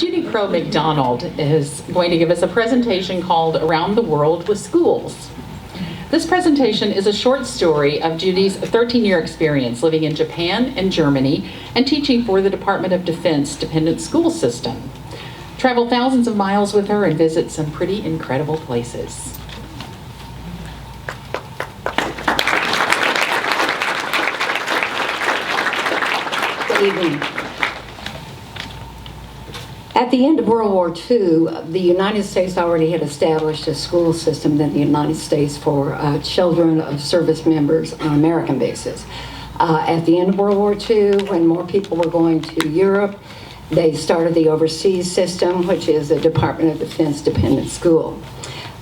Judy McDonald is going to give us a presentation called Around the World with Schools. This presentation is a short story of Judy's 13-year experience living in Japan and Germany and teaching for the Department of Defense dependent school system. Travel thousands of miles with her and visit some pretty incredible places. Good evening. At the end of World War II, the United States already had established a school system in the United States for children of service members on an American basis. At the end of World War II, when more people were going to Europe, they started the overseas system, which is a Department of Defense dependent school.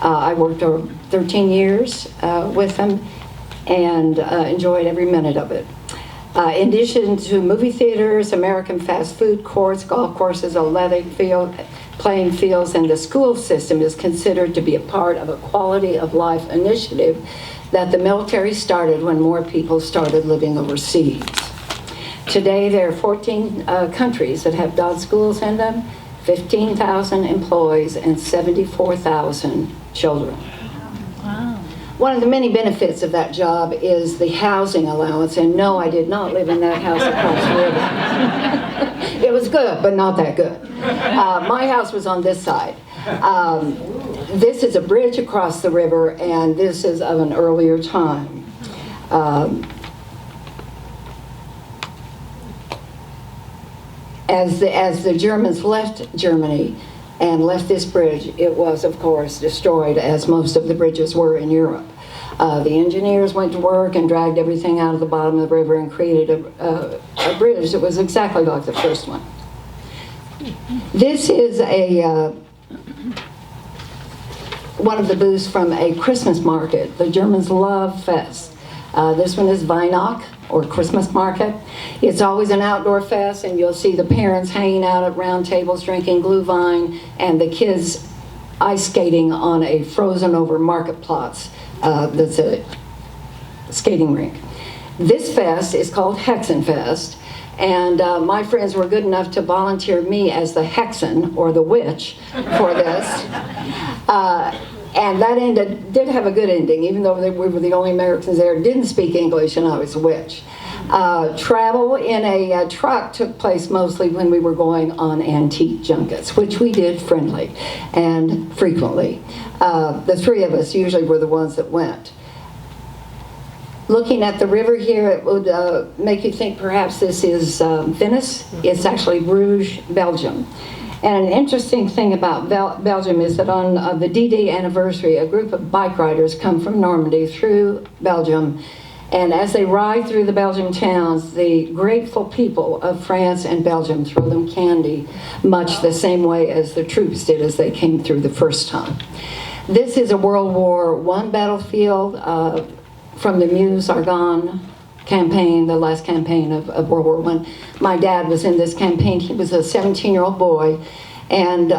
I worked over 13 years with them and enjoyed every minute of it. In addition to movie theaters, American fast food courts, golf courses, athletic field, playing fields, and the school system is considered to be a part of a quality of life initiative that the military started when more people started living overseas. Today, there are 14 countries that have DOD schools in them, 15,000 employees, and 74,000 children. One of the many benefits of that job is the housing allowance, and no, I did not live in that house across the river. It was good, but not that good. My house was on this side. This is a bridge across the river, and this is of an earlier time. As the Germans left Germany and left this bridge, it was, of course, destroyed, as most of the bridges were in Europe. The engineers went to work and dragged everything out of the bottom of the river and created a bridge that was exactly like the first one. This is one of the booths from a Christmas market. The Germans love fest. This one is Weihnacht, or Christmas market. It's always an outdoor fest, and you'll see the parents hanging out at round tables drinking Glühwein, and the kids ice skating on a frozen over marketplace that's a skating rink. This fest is called Hexenfest, and my friends were good enough to volunteer me as the Hexen, or the witch, for this. And that did have a good ending, even though we were the only Americans there, didn't speak English, and I was a witch. Travel in a truck took place mostly when we were going on antique junkets, which we did friendly and frequently. The three of us usually were the ones that went. Looking at the river here, it would make you think perhaps this is Venice. It's actually Bruges, Belgium. And an interesting thing about Belgium is that on the D-Day anniversary, a group of bike riders come from Normandy through Belgium, and as they ride through the Belgian towns, the grateful people of France and Belgium throw them candy, much the same way as the troops did as they came through the first time. This is a World War I battlefield from the Meuse-Argonne campaign, the last campaign of World War I. My dad was in this campaign. He was a 17-year-old boy, and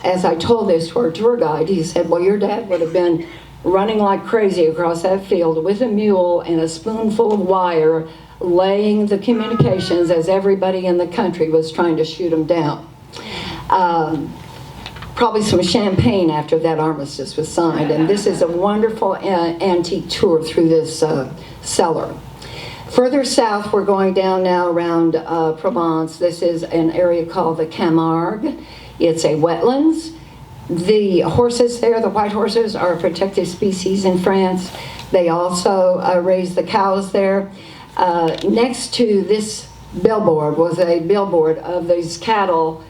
as I told this to our tour guide, he said, well, your dad would have been running like crazy across that field with a mule and a spoonful of wire, laying the communications as everybody in the country was trying to shoot him down. Probably some champagne after that armistice was signed, and this is a wonderful antique tour through this cellar. Further south, we're going down now around Provence. This is an area called the Camargue. It's a wetlands. The horses there, the white horses, are a protected species in France. They also raise the cows there. Next to this billboard was a billboard of these cattle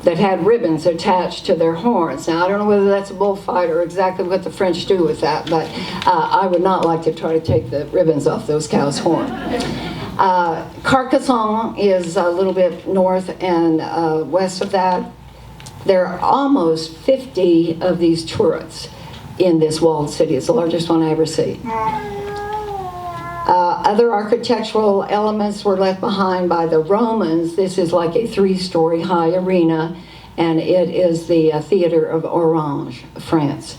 that had ribbons attached to their horns. Now, I don't know whether that's a bullfight or exactly what the French do with that, but I would not like to try to take the ribbons off those cows' horns. Carcassonne is a little bit north and west of that. There are almost 50 of these turrets in this walled city. It's the largest one I ever see. Other architectural elements were left behind by the Romans. This is like a 3-story high arena, and it is the theater of Orange, France.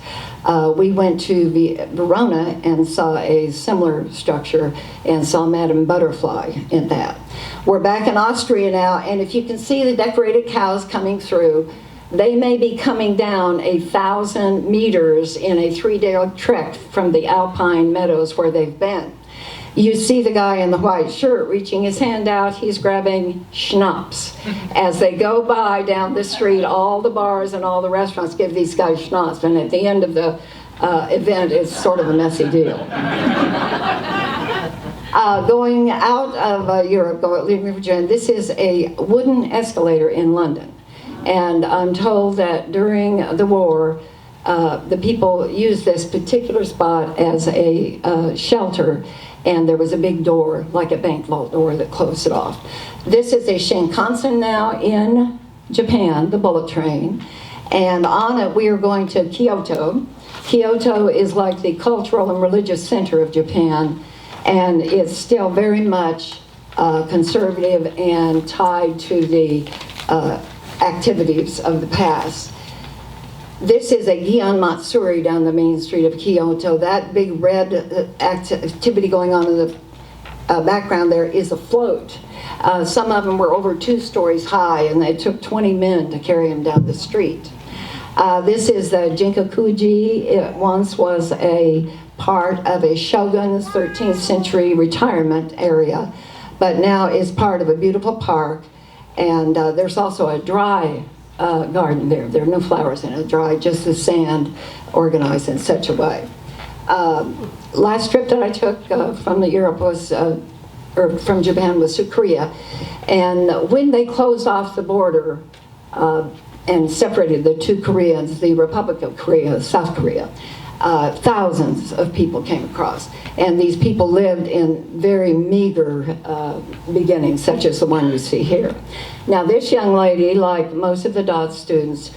We went to Verona and saw a similar structure and saw Madame Butterfly in that. We're back in Austria now, and if you can see the decorated cows coming through, they may be coming down 1,000 meters in a 3-day trek from the alpine meadows where they've been. You see the guy in the white shirt reaching his hand out, he's grabbing schnapps. As they go by down the street, all the bars and all the restaurants give these guys schnapps, and at the end of the event, it's sort of a messy deal. Going out of Europe, leaving Virginia, this is a wooden escalator in London. And I'm told that during the war, the people used this particular spot as a shelter, and there was a big door, like a bank vault door, that closed it off. This is a Shinkansen now in Japan, the bullet train, and on it we are going to Kyoto. Kyoto is like the cultural and religious center of Japan, and it's still very much conservative and tied to the activities of the past. This is a Gion Matsuri down the main street of Kyoto. That big red activity going on in the background there is a float. Some of them were over 2 stories high, and it took 20 men to carry them down the street. This is the Jinkakuji. It once was a part of a shogun's 13th century retirement area, but now is part of a beautiful park. And there's also a dry garden there. There are no flowers in it, dry, just the sand organized in such a way. Last trip that I took from Europe was, or from Japan, was to Korea. And when they closed off the border and separated the 2 Koreas, the Republic of Korea, South Korea, thousands of people came across. And these people lived in very meager beginnings, such as the one you see here. Now this young lady, like most of the Dodge students,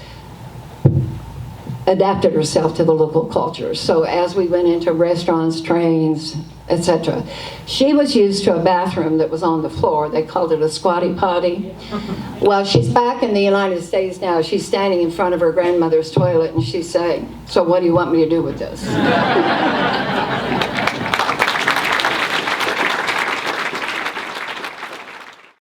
adapted herself to the local culture. So as we went into restaurants, trains, etc., she was used to a bathroom that was on the floor. They called it a squatty potty. Well, she's back in the United States now. She's standing in front of her grandmother's toilet, and she's saying, "So what do you want me to do with this?"